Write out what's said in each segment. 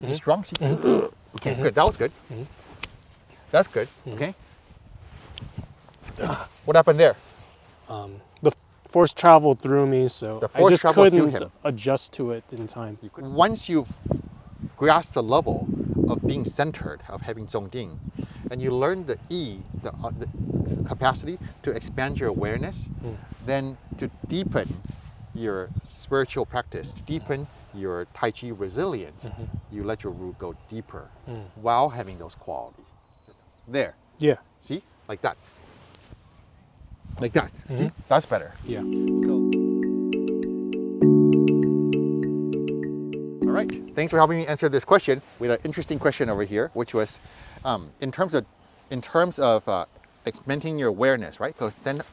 Is it strong? See? Okay, good. That was good. That's good. Okay. What happened there? The force traveled through me, so The I force just traveled through couldn't him. adjust to it in time. Once you've grasped the level of being centered, of having Zhongding, and you learn the the capacity to expand your awareness, then to deepen your spiritual practice, to deepen your Tai Chi resilience, you let your root go deeper while having those qualities. There. Yeah. See? Like that. Like that. See? That's better. Yeah. So, all right. Thanks for helping me answer this question. We had an interesting question over here, which was, in terms of expanding your awareness, right? So stand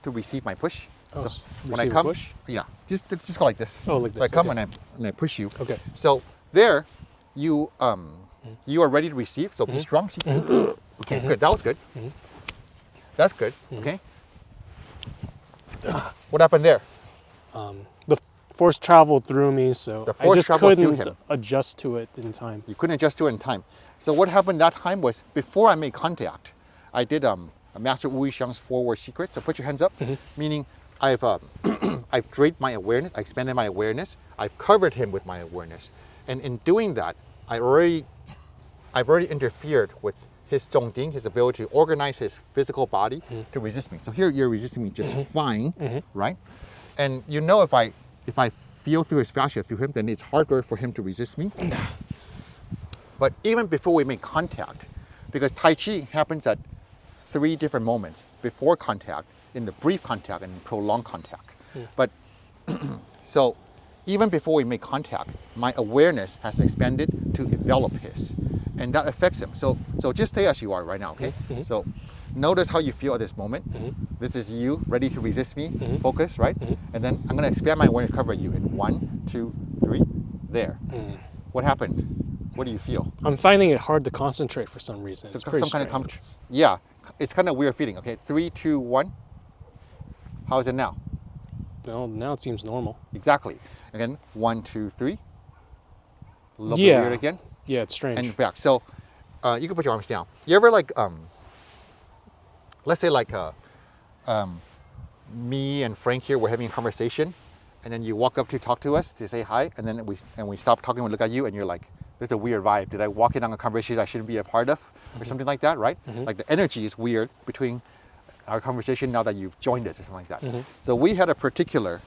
to receive my push. Oh, So when I receive a come, push? yeah, just go like this. Oh, like So I this, come okay. and I push you. Okay. So there, you are ready to receive. So be strong. See? Okay, good. That was good. That's good. Okay. What happened there? The force traveled through me, so The I force just traveled through couldn't him. adjust to it in time. You couldn't adjust to it in time. So what happened that time was before I made contact, I did a Master Wu Yixiang's forward secret. So put your hands up, meaning I've I've draped my awareness, I expanded my awareness, I've covered him with my awareness, and in doing that, I've already interfered with his Zhongding, his ability to organize his physical body to resist me. So here you're resisting me just fine, right? And you know if I feel through his fascia through him, then it's harder for him to resist me. But even before we make contact, because Tai Chi happens at 3 different moments: before contact, in the brief contact, and prolonged contact. But so even before we make contact, my awareness has expanded to envelop his, and that affects him. So just stay as you are right now, okay? So notice how you feel at this moment. This is you ready to resist me. Focus, right? And then I'm going to expand my awareness, cover you in 1, 2, 3. There. What happened? What do you feel? I'm finding it hard to concentrate for some reason. It's pretty strange. Yeah, it's kind of weird feeling. Okay, 3, 2, 1. How is it now? Well, now it seems normal. Exactly. Again, 1, 2, 3. A little bit Yeah. weird again. Yeah, it's strange. And back. So you can put your arms down. You ever like, let's say like me and Frank here, we're having a conversation, and then you walk up to talk to us to say hi, and then we stop talking, we look at you, and you're like, there's a weird vibe. Did I walk in on a conversation I shouldn't be a part of, or something like that, right? Like the energy is weird between our conversation now that you've joined us, or something like that. So we had a particular,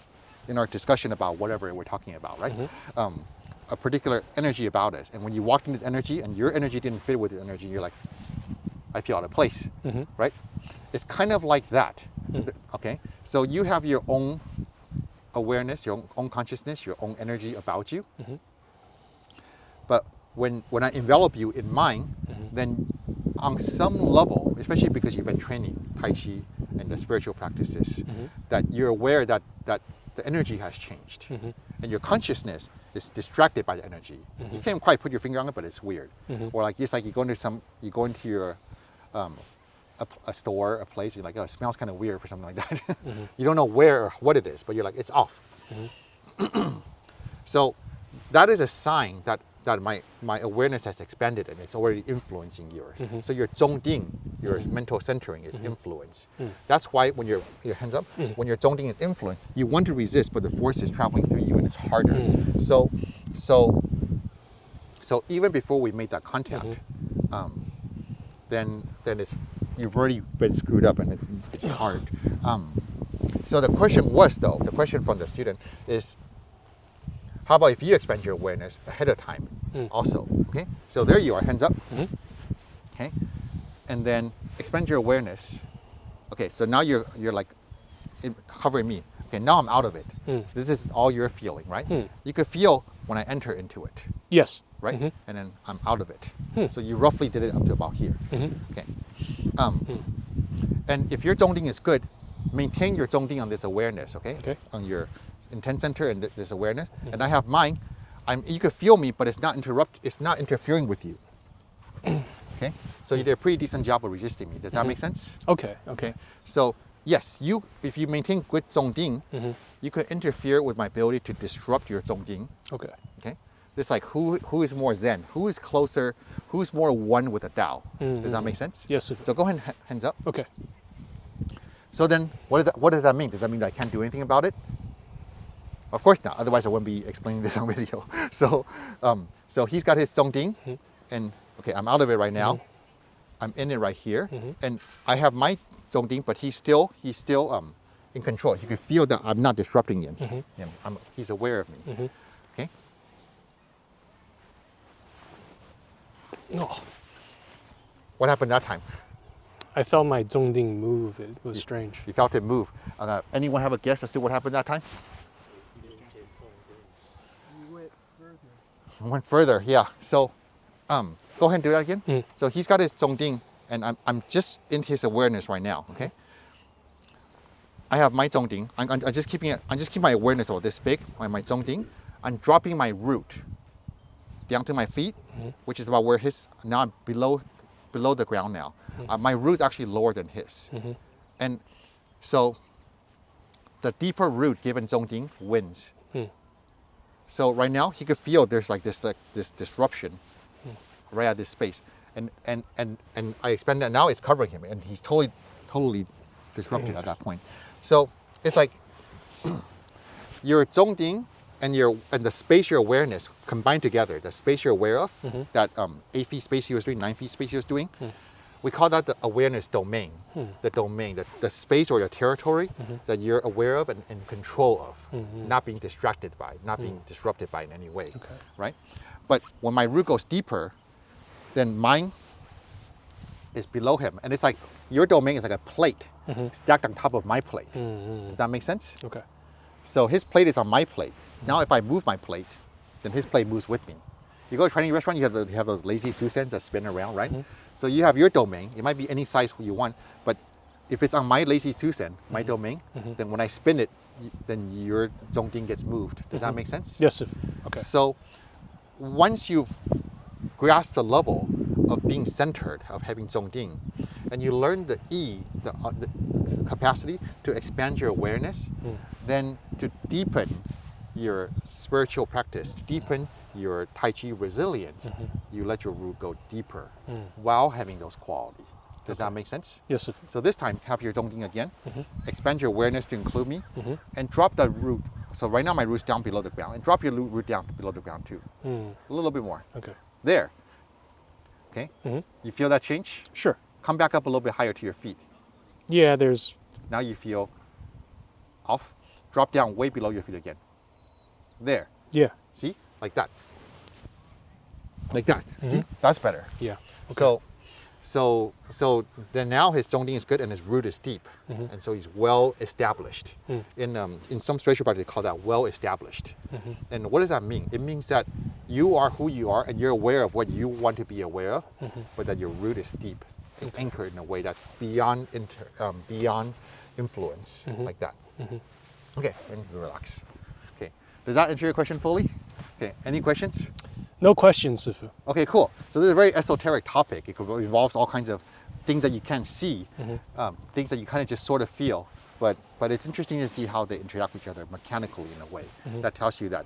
in our discussion about whatever we're talking about, right? A particular energy about us, and when you walked into the energy and your energy didn't fit with the energy, you're like, I feel out of place, right? It's kind of like that, okay? So you have your own awareness, your own consciousness, your own energy about you. But when I envelop you in mine, then on some level, especially because you've been training Tai Chi and the spiritual practices, that you're aware that the energy has changed, and your consciousness is distracted by the energy. You can't quite put your finger on it, but it's weird. Or like it's like you go into your a store, a place, you're like, oh, it smells kind of weird for something like that. You don't know where or what it is, but you're like, it's off. So that is a sign that my awareness has expanded and it's already influencing yours. So your Zhongding, your mental centering is influence. That's why when your hands up, when your Zhongding is influence, you want to resist, but the force is traveling through you and it's harder. So even before we made that contact, then it's you've already been screwed up and it's hard. So the question from the student is, how about if you expand your awareness ahead of time also, okay? So there you are, hands up, okay? And then expand your awareness. Okay, so now you're like covering me. Okay, now I'm out of it. This is all you're feeling, right? You could feel when I enter into it. Yes. Right? And then I'm out of it. So you roughly did it up to about here. Okay. And if your Zhongding is good, maintain your Zhongding on this awareness, okay? On your intent center and this awareness. And I have mine. You could feel me, but it's not interfering with you. Okay? So you did a pretty decent job of resisting me. Does that make sense? Okay. So yes, if you maintain good Zhongding, you could interfere with my ability to disrupt your Zhongding. Okay. Okay? It's like who is more Zen, who is closer, who's more one with the Tao. Does that make sense? Yes, Sifu. So go ahead, hands up. Okay. So then, what does that mean? Does that mean that I can't do anything about it? Of course not. Otherwise, I wouldn't be explaining this on video. So, so he's got his Zhongding, and okay, I'm out of it right now. I'm in it right here, and I have my Zhongding, but he's still in control. You can feel that I'm not disrupting him. He's aware of me. Okay. Oh, What happened that time? I felt my Zhongding move. It was strange. You felt it move. Anyone have a guess as to what happened that time? You went further. Went further, yeah. So, go ahead and do that again. So he's got his Zhongding, and I'm just in his awareness right now. Okay. I have my Zhongding. I'm just keeping it. I'm just keeping my awareness of this big. My Zhongding. I'm dropping my root down to my feet, which is about where his. Now I'm below the ground now. My root's actually lower than his, and so the deeper root given Zhongding wins. So right now he could feel there's like this disruption right at this space, and I expand that now it's covering him, and he's totally disrupted at that point. So it's like your Zhongding and the spatial awareness combined together, the space you're aware of, that 8 feet space he was doing, 9 feet space he was doing, we call that the awareness domain. The domain, the space or the territory that you're aware of and in control of, not being distracted by, not being disrupted by in any way, right? But when my root goes deeper, then mine is below him. And it's like your domain is like a plate stacked on top of my plate. Does that make sense? Okay. So his plate is on my plate. Now if I move my plate, then his plate moves with me. You go to a Chinese restaurant, you have those lazy Susans that spin around, right? So you have your domain. It might be any size you want, but if it's on my lazy Susan, my domain, then when I spin it, then your Zhongding gets moved. Does that make sense? Yes, Sifu. Okay. So once you've grasped the level of being centered, of having Zhongding, and you learn the the capacity to expand your awareness, then to deepen your spiritual practice, to deepen your Tai Chi resilience, you let your root go deeper while having those qualities. Does that make sense? Yes, Sifu. So this time, have your Zhongding again, expand your awareness to include me, and drop the root. So right now my root's down below the ground, and drop your root down below the ground too. A little bit more. Okay. There. Okay? You feel that change? Sure. Come back up a little bit higher to your feet. Yeah, there's. Now you feel off. Drop down way below your feet again. There. Yeah. See? Like that. Like that. See? That's better. Yeah. Okay. So then now his Zhongding is good and his root is deep, and so he's well established. In some spiritual practice, they call that well established. And what does that mean? It means that you are who you are, and you're aware of what you want to be aware of, but that your root is deep and anchored in a way that's beyond influence, like that. Okay, and relax. Okay, does that answer your question fully? Okay, any questions? No questions, Sifu. Okay, cool. So this is a very esoteric topic. It involves all kinds of things that you can't see, things that you kind of just sort of feel. But it's interesting to see how they interact with each other mechanically in a way. That tells you that,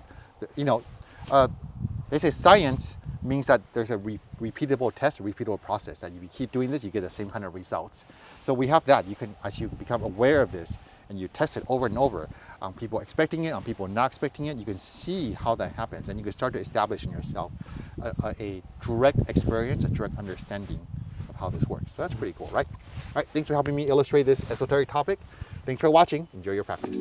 they say science means that there's a repeatable test, a repeatable process. That if you keep doing this, you get the same kind of results. So we have that. You can, as you become aware of this, and you test it over and over on people expecting it, on people not expecting it, you can see how that happens, and you can start to establish in yourself a direct experience, a direct understanding of how this works. So that's pretty cool, right? All right, thanks for helping me illustrate this esoteric topic. Thanks for watching. Enjoy your practice.